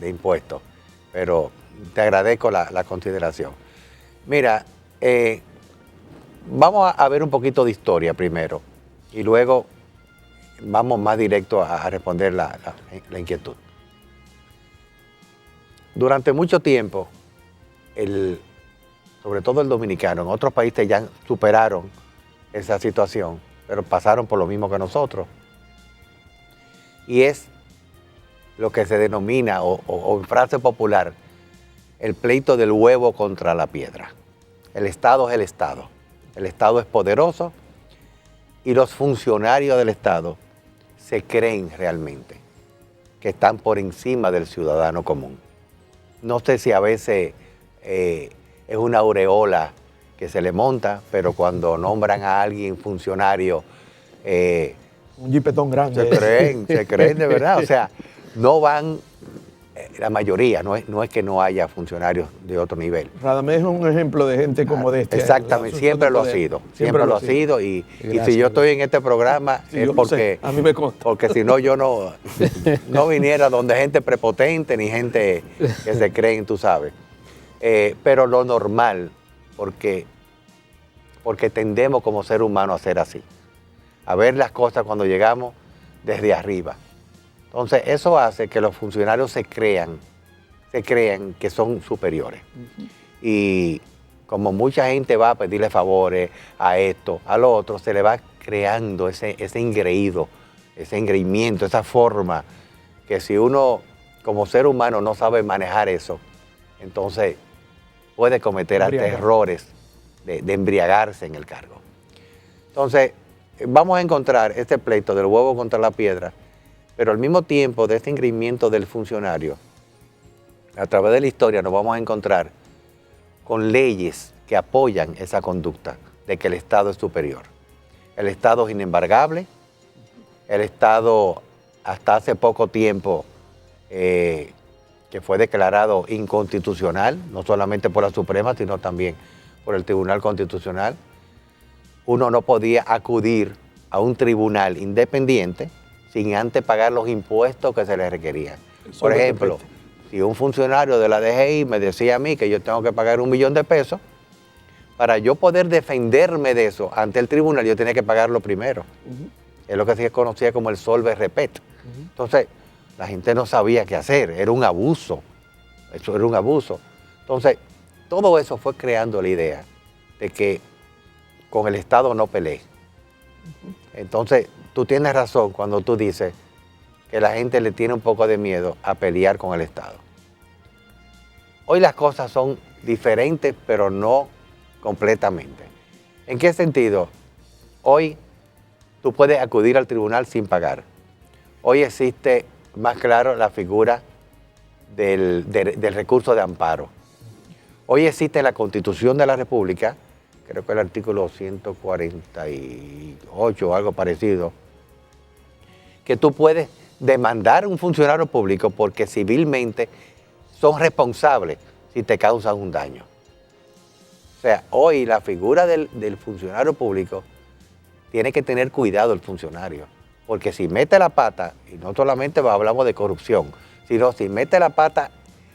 impuestos. Pero te agradezco la consideración. Mira, vamos a ver un poquito de historia primero y luego vamos más directo a responder la inquietud. Durante mucho tiempo, sobre todo el dominicano, en otros países ya superaron esa situación, pero pasaron por lo mismo que nosotros. Y es lo que se denomina, o en frase popular, el pleito del huevo contra la piedra. El Estado es el Estado. El Estado es poderoso y los funcionarios del Estado se creen realmente que están por encima del ciudadano común. No sé si a veces es una aureola que se le monta, pero cuando nombran a alguien funcionario, un jipetón grande. Se creen de verdad. O sea, no van, la mayoría, no es que no haya funcionarios de otro nivel. Radamés es un ejemplo de gente como de este. Exactamente, siempre lo ha sido. Siempre lo ha sido. Y si yo estoy en este programa es porque, a mí me consta. Porque si no, yo no viniera donde gente prepotente ni gente que se creen, tú sabes. Pero lo normal, porque tendemos como ser humano a ser así, a ver las cosas cuando llegamos desde arriba. Entonces, eso hace que los funcionarios se crean que son superiores. Y como mucha gente va a pedirle favores a esto, a lo otro, se le va creando ese engreído, ese engreimiento, esa forma, que si uno como ser humano no sabe manejar eso, entonces puede cometer hasta errores de embriagarse en el cargo. Entonces, vamos a encontrar este pleito del huevo contra la piedra, pero al mismo tiempo de este engreimiento del funcionario, a través de la historia nos vamos a encontrar con leyes que apoyan esa conducta de que el Estado es superior. El Estado es inembargable, el Estado hasta hace poco tiempo que fue declarado inconstitucional, no solamente por la Suprema, sino también por el Tribunal Constitucional. Uno no podía acudir a un tribunal independiente sin antes pagar los impuestos que se le requerían. Por ejemplo, si un funcionario de la DGI me decía a mí que yo tengo que pagar $1 millón de pesos, para yo poder defenderme de eso ante el tribunal, yo tenía que pagarlo primero. Es lo que se conocía como el solve repet. Entonces, la gente no sabía qué hacer, era un abuso. Eso era un abuso. Entonces, todo eso fue creando la idea de que con el Estado no peleé. Entonces, tú tienes razón cuando tú dices que la gente le tiene un poco de miedo a pelear con el Estado. Hoy las cosas son diferentes, pero no completamente. ¿En qué sentido? Hoy tú puedes acudir al tribunal sin pagar. Hoy existe más claro la figura del recurso de amparo. Hoy existe en la Constitución de la República, creo que el artículo 148 o algo parecido, que tú puedes demandar a un funcionario público porque civilmente son responsables si te causan un daño. O sea, hoy la figura del funcionario público tiene que tener cuidado el funcionario, porque si mete la pata, y no solamente hablamos de corrupción, sino si mete la pata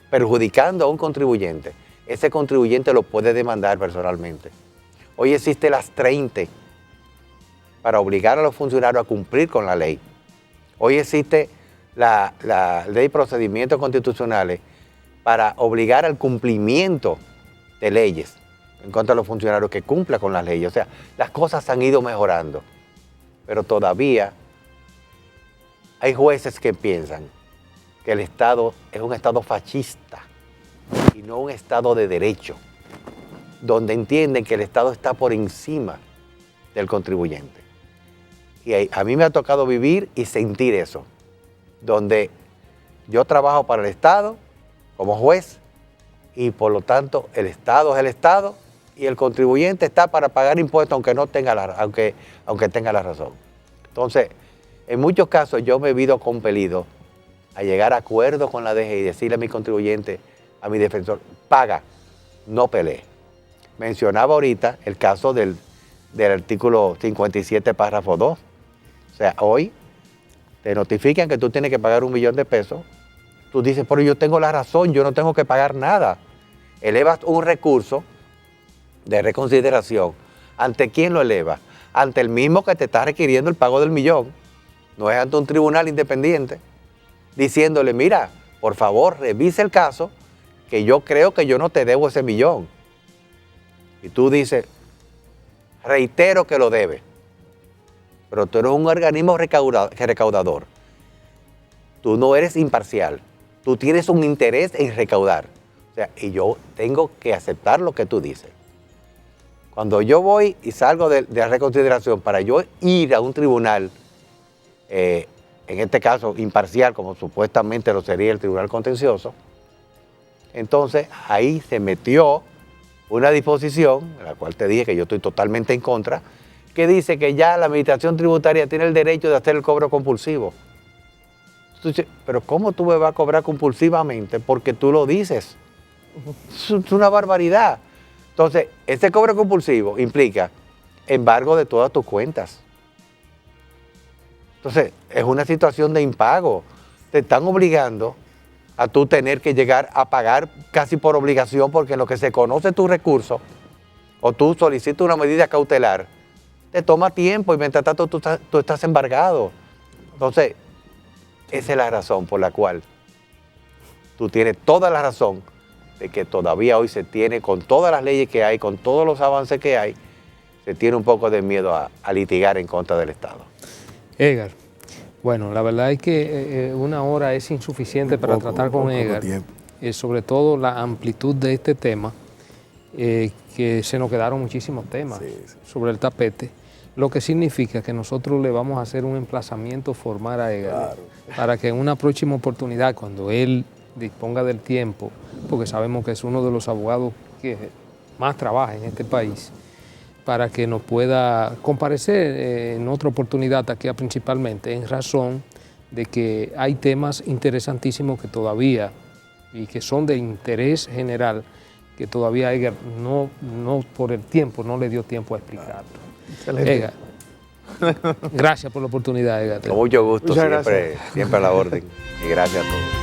perjudicando a un contribuyente, ese contribuyente lo puede demandar personalmente. Hoy existe las 30 para obligar a los funcionarios a cumplir con la ley. Hoy existe la ley de procedimientos constitucionales para obligar al cumplimiento de leyes en contra de los funcionarios que cumplan con las leyes. O sea, las cosas han ido mejorando, pero todavía hay jueces que piensan que el Estado es un Estado fascista y no un Estado de derecho, donde entienden que el Estado está por encima del contribuyente. Y a mí me ha tocado vivir y sentir eso, donde yo trabajo para el Estado como juez y por lo tanto el Estado es el Estado y el contribuyente está para pagar impuestos aunque tenga la razón. Entonces, en muchos casos yo me he visto compelido a llegar a acuerdos con la DGI y decirle a mi contribuyente, a mi defensor, paga, no pelee. Mencionaba ahorita el caso del artículo 57, párrafo 2. O sea, hoy te notifican que tú tienes que pagar $1 millón de pesos. Tú dices, pero yo tengo la razón, yo no tengo que pagar nada. Elevas un recurso de reconsideración. ¿Ante quién lo elevas? Ante el mismo que te está requiriendo el pago del $1 millón. No es ante un tribunal independiente, diciéndole, mira, por favor, revise el caso, que yo creo que yo no te debo ese $1 millón. Y tú dices, reitero que lo debe. Pero tú eres un organismo recaudador. Tú no eres imparcial. Tú tienes un interés en recaudar. O sea, y yo tengo que aceptar lo que tú dices. Cuando yo voy y salgo de la reconsideración para yo ir a un tribunal, en este caso imparcial, como supuestamente lo sería el tribunal contencioso, entonces ahí se metió una disposición, en la cual te dije que yo estoy totalmente en contra, que dice que ya la administración tributaria tiene el derecho de hacer el cobro compulsivo. Entonces, pero ¿cómo tú me vas a cobrar compulsivamente? Porque tú lo dices. Es una barbaridad. Entonces, ese cobro compulsivo implica embargo de todas tus cuentas. Entonces, es una situación de impago. Te están obligando a tú tener que llegar a pagar casi por obligación, porque en lo que se conoce tu recurso, o tú solicitas una medida cautelar, te toma tiempo y mientras tanto tú estás embargado. Entonces, esa es la razón por la cual tú tienes toda la razón de que todavía hoy se tiene, con todas las leyes que hay, con todos los avances que hay, se tiene un poco de miedo a litigar en contra del Estado. Edgar, bueno, la verdad es que 1 hora es insuficiente para tratar con Edgar, sobre todo la amplitud de este tema, que se nos quedaron muchísimos temas sobre el tapete, lo que significa que nosotros le vamos a hacer un emplazamiento formal a Edgar, para que en una próxima oportunidad, cuando él disponga del tiempo, porque sabemos que es uno de los abogados que más trabaja en este país, para que nos pueda comparecer en otra oportunidad aquí principalmente, en razón de que hay temas interesantísimos que todavía, y que son de interés general, que todavía Edgar no por el tiempo, no le dio tiempo a explicarlo. Excelente. Edgar, gracias por la oportunidad, Edgar. Con mucho gusto, siempre a la orden. Y gracias a todos.